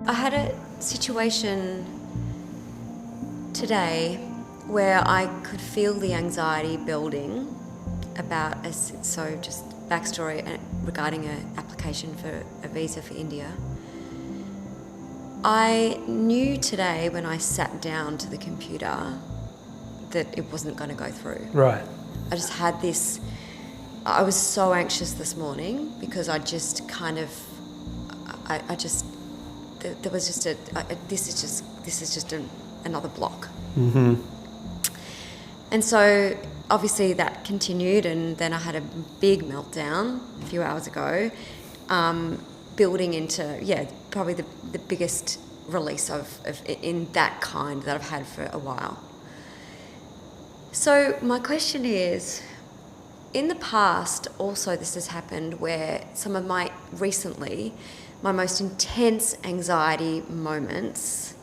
I had a situation today where I could feel the anxiety building about us. So just backstory regarding an application for a visa for India. I knew today when I sat down to the computer that it wasn't going to go through. Right. I just had this, I was so anxious this morning because I just kind of, there was just this is just another block. Mm-hmm. And so obviously that continued, and then I had a big meltdown a few hours ago, building into, probably the biggest release of in that kind that I've had for a while. So my question is, in the past also this has happened where recently my most intense anxiety moments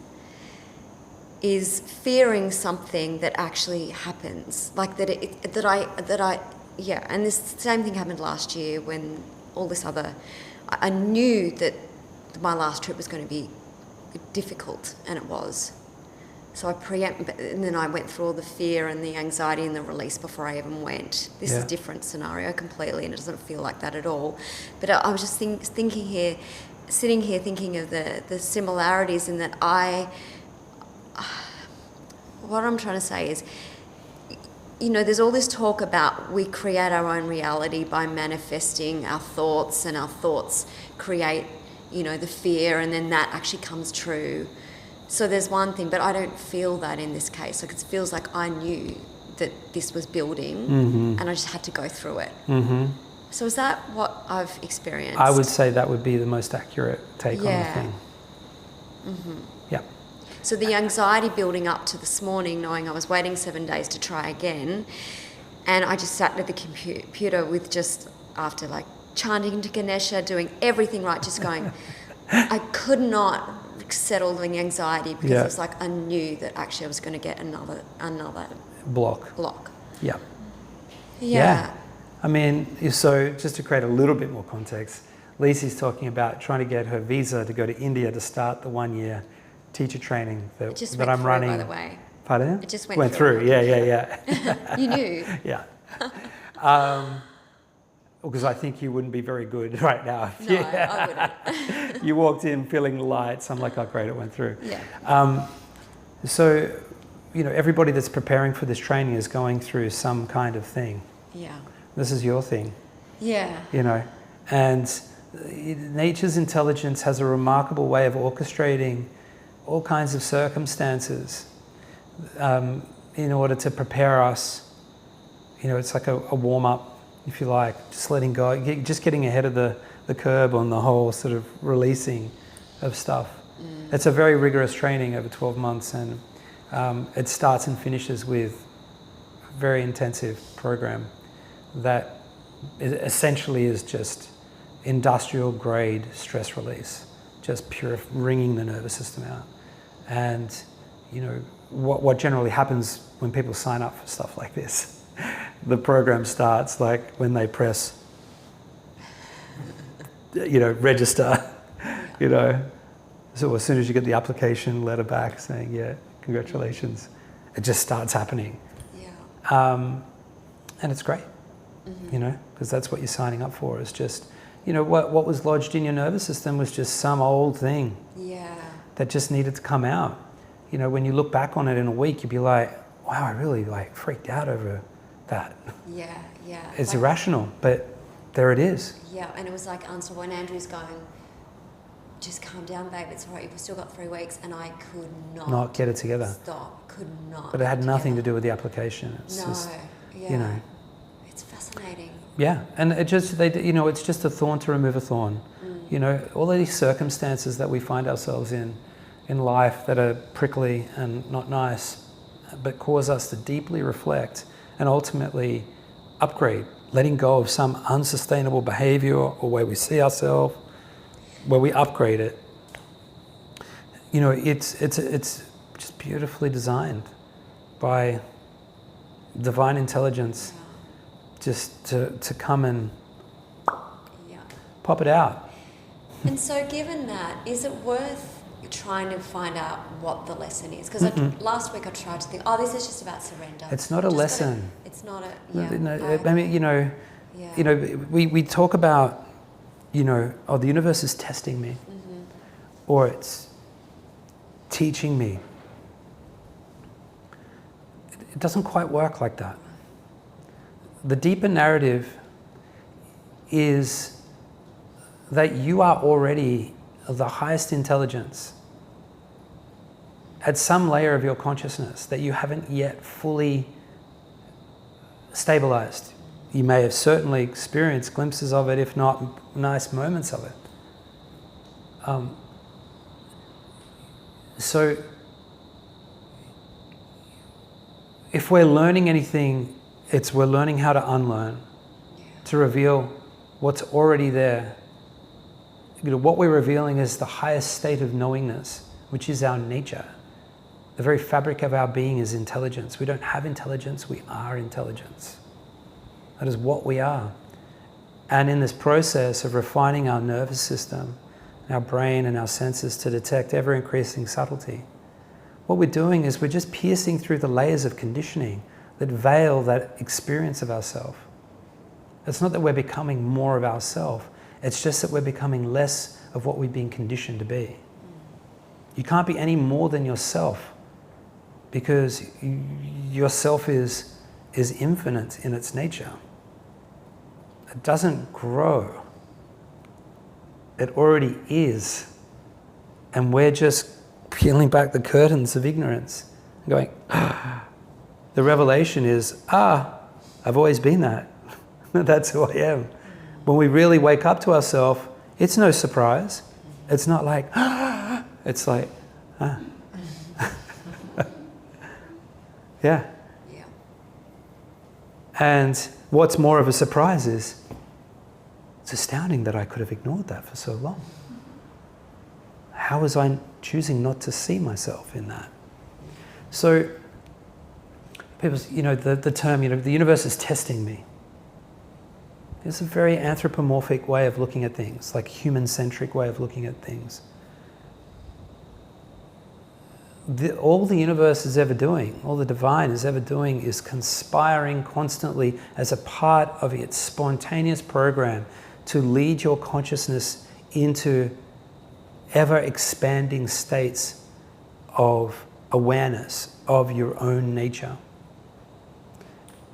is fearing something that actually happens, like and this same thing happened last year when all this other, I knew that my last trip was going to be difficult, and it was. So and then I went through all the fear and the anxiety and the release before I even went. This is a different scenario completely, and it doesn't feel like that at all. But I was just sitting here thinking of the similarities in that what I'm trying to say is, there's all this talk about we create our own reality by manifesting our thoughts, and our thoughts create, the fear, and then that actually comes true. So there's one thing, but I don't feel that in this case. Like, it feels like I knew that this was building, mm-hmm. and I just had to go through it. Mm-hmm. So is that what I've experienced? I would say that would be the most accurate take on the thing. Mm-hmm. Yeah. So the anxiety building up to this morning, knowing I was waiting 7 days to try again, and I just sat at the computer with just, after like chanting to Ganesha, doing everything right, just going, I could not settle the anxiety because it was like I knew that actually I was going to get another block. Yeah. I mean, so just to create a little bit more context, Lisi's talking about trying to get her visa to go to India to start the 1-year teacher training that I'm running. By the way. Pardon? It just went through. Yeah. You knew. Yeah. Because I think you wouldn't be very good right now. No, I wouldn't. You walked in feeling light, so I'm like, oh great, it went through. Yeah. So, everybody that's preparing for this training is going through some kind of thing. Yeah. This is your thing. Yeah. And nature's intelligence has a remarkable way of orchestrating all kinds of circumstances in order to prepare us. It's like a warm-up, if you like, just letting go, just getting ahead of the curb on the whole sort of releasing of stuff. It's a very rigorous training over 12 months, and it starts and finishes with a very intensive program that essentially is just industrial grade stress release, just pure wringing the nervous system out. And what generally happens when people sign up for stuff like this, the program starts like when they press register, so as soon as you get the application letter back saying congratulations, it just starts happening. And it's great. Because that's what you're signing up for, is just, what was lodged in your nervous system was just some old thing that just needed to come out. When you look back on it in a week, you'd be like, wow, I really freaked out over that. Yeah. It's irrational, but there it is. Yeah, and it was like answer when Andrew's going, just calm down, babe, it's all right, you've still got 3 weeks, and I could not get it together. Could not. But it had nothing to do with the application. It's just, It's fascinating. Yeah, and it's just a thorn to remove a thorn. All of these circumstances that we find ourselves in life that are prickly and not nice, but cause us to deeply reflect and ultimately upgrade, letting go of some unsustainable behavior or way we see ourselves, where we upgrade it. It's just beautifully designed by divine intelligence, just to come and pop it out. And so given that, is it worth trying to find out what the lesson is. Because last week I tried to think, this is just about surrender. It's not a lesson. It's not a, I mean, we talk about, the universe is testing me, or it's teaching me. It doesn't quite work like that. The deeper narrative is that you are already the highest intelligence at some layer of your consciousness that you haven't yet fully stabilized. You may have certainly experienced glimpses of it, if not nice moments of it. So if we're learning anything, we're learning how to unlearn, to reveal what's already there. What we're revealing is the highest state of knowingness, which is our nature. The very fabric of our being is intelligence. We don't have intelligence, we are intelligence. That is what we are. And in this process of refining our nervous system, our brain and our senses to detect ever-increasing subtlety, what we're doing is we're just piercing through the layers of conditioning that veil that experience of ourself. It's not that we're becoming more of ourself, it's just that we're becoming less of what we've been conditioned to be. You can't be any more than yourself, because yourself is infinite in its nature. It doesn't grow. It already is. And we're just peeling back the curtains of ignorance, going, the revelation is, I've always been that. That's who I am. When we really wake up to ourselves, it's no surprise. It's not like, it's like, yeah. And what's more of a surprise is, it's astounding that I could have ignored that for so long. How was I choosing not to see myself in that? So, people, the term, the universe is testing me. It's a very anthropomorphic way of looking at things, like human-centric way of looking at things. All the universe is ever doing, all the divine is ever doing, is conspiring constantly as a part of its spontaneous program to lead your consciousness into ever-expanding states of awareness of your own nature.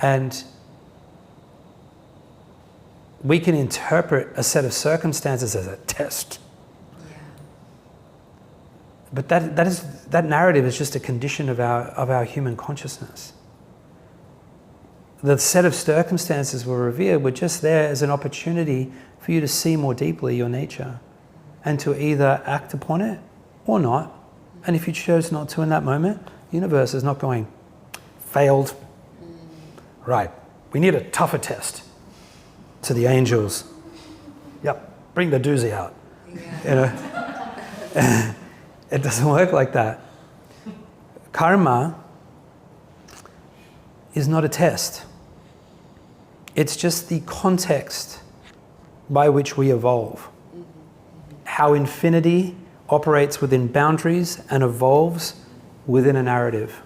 And we can interpret a set of circumstances as a test. But that narrative is just a condition of our human consciousness. The set of circumstances we're revealed were just there as an opportunity for you to see more deeply your nature and to either act upon it or not. And if you chose not to in that moment, the universe is not going, failed. Right, we need a tougher test. To the angels, yep, bring the doozy out. It doesn't work like that. Karma is not a test. It's just the context by which we evolve. How infinity operates within boundaries and evolves within a narrative.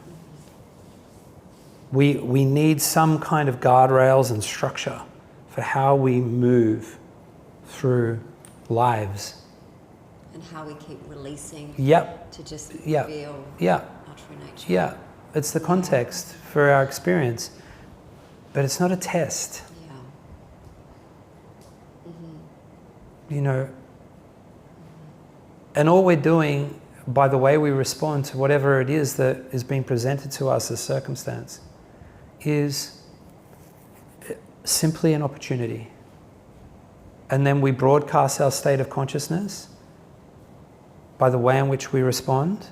We need some kind of guardrails and structure for how we move through lives. And how we keep releasing to just reveal our true nature. Yeah, it's the context for our experience, but it's not a test. And all we're doing by the way we respond to whatever it is that is being presented to us as circumstance is simply an opportunity. And then we broadcast our state of consciousness by the way in which we respond.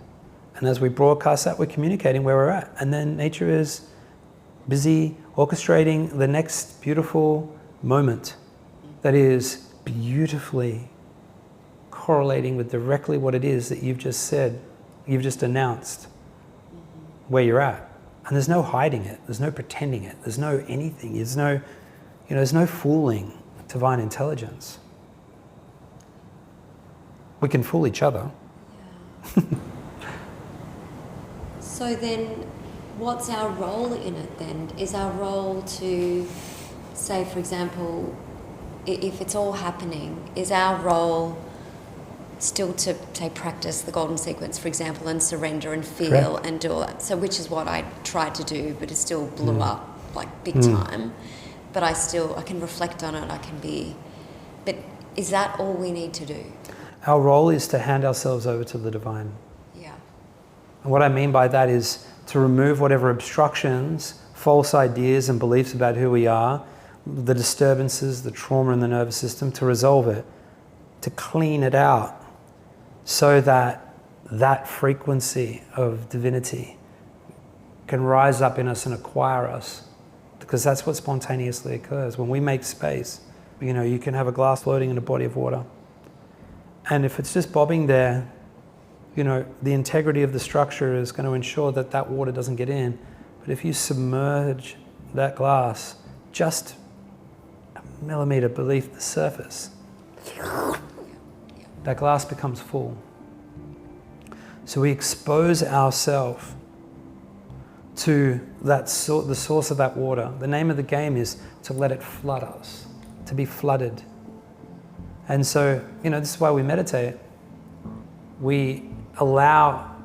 And as we broadcast that, we're communicating where we're at. And then nature is busy orchestrating the next beautiful moment that is beautifully correlating with directly what it is that you've just said, you've just announced where you're at. And there's no hiding it, there's no pretending it, there's no anything, there's no fooling divine intelligence. We can fool each other, So then, what's our role in it then? Is our role to, say, for example, if it's all happening, is our role still to, say, practice the golden sequence, for example, and surrender and feel Correct. and do all that? So which is what I tried to do, but it still blew up, like, big time. But I can reflect on it, but is that all we need to do? Our role is to hand ourselves over to the divine. Yeah. And what I mean by that is to remove whatever obstructions, false ideas and beliefs about who we are, the disturbances, the trauma in the nervous system, to resolve it, to clean it out, so that that frequency of divinity can rise up in us and acquire us, because that's what spontaneously occurs. When we make space, you can have a glass floating in a body of water. And if it's just bobbing there, the integrity of the structure is going to ensure that that water doesn't get in. But if you submerge that glass just a millimeter beneath the surface, that glass becomes full. So we expose ourselves to the source of that water. The name of the game is to let it flood us, to be flooded. And so, this is why we meditate. We allow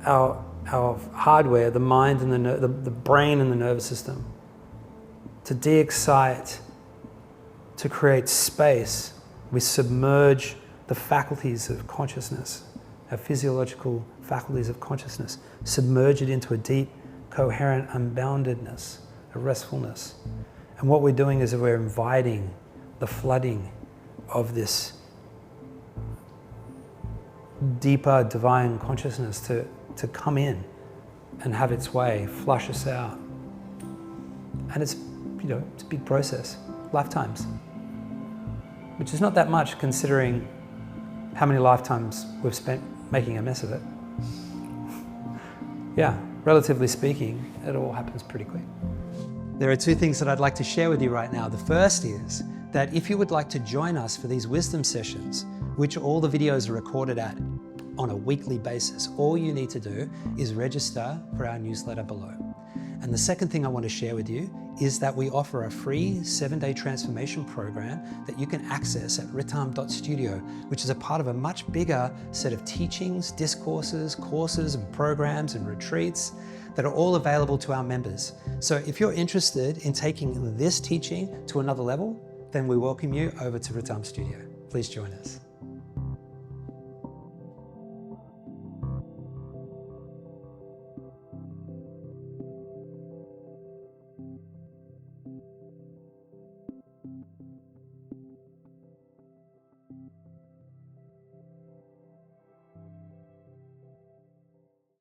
our hardware, the mind and the brain and the nervous system, to de-excite, to create space. We submerge the faculties of consciousness, our physiological faculties of consciousness, submerge it into a deep, coherent unboundedness, a restfulness. And what we're doing is we're inviting the flooding of this deeper divine consciousness to come in and have its way, flush us out. And it's a big process, lifetimes, which is not that much considering how many lifetimes we've spent making a mess of it. Yeah, relatively speaking, it all happens pretty quick. There are two things that I'd like to share with you right now. The first is that if you would like to join us for these wisdom sessions, which all the videos are recorded at on a weekly basis, all you need to do is register for our newsletter below. And the second thing I want to share with you is that we offer a free 7-day transformation program that you can access at ritam.studio, which is a part of a much bigger set of teachings, discourses, courses and programs and retreats that are all available to our members. So if you're interested in taking this teaching to another level, then we welcome you over to Ritam Studio. Please join us.